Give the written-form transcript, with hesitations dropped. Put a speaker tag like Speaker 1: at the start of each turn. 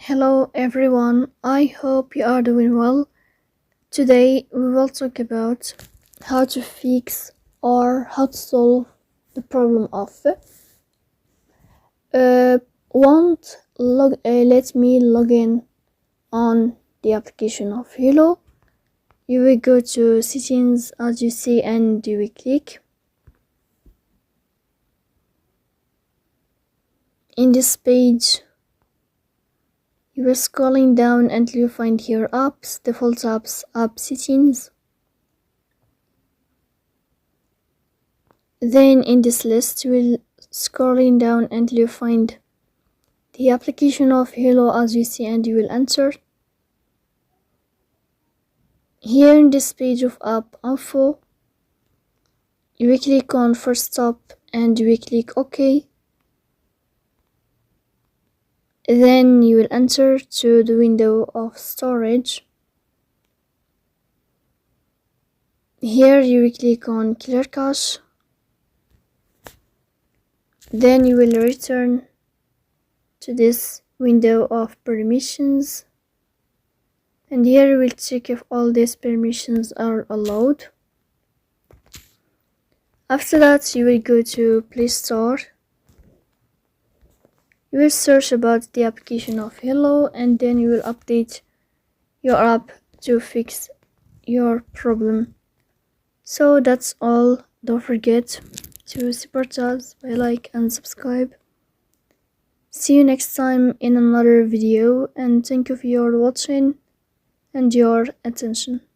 Speaker 1: Hello everyone, I hope you are doing well. Today we will talk about how to fix or how to solve the problem of let me log in on the application of Hello. You will go to settings as you see and you will click. In this page you are scrolling down until you find here apps, default apps, app settings. Then in this list you will scrolling down until you find the application of Hello as you see and you will enter. Here in this page of app info, you will click on first stop and you will click OK. Then you will enter to the window of storage. Here you will click on clear cache. Then you will return to this window of permissions. And here you will check if all these permissions are allowed. After that, you will go to Play Store. You will search about the application of Hello and then you will update your app to fix your problem. So that's all. Don't forget to support us by like and subscribe. See you next time in another video and thank you for your watching and your attention.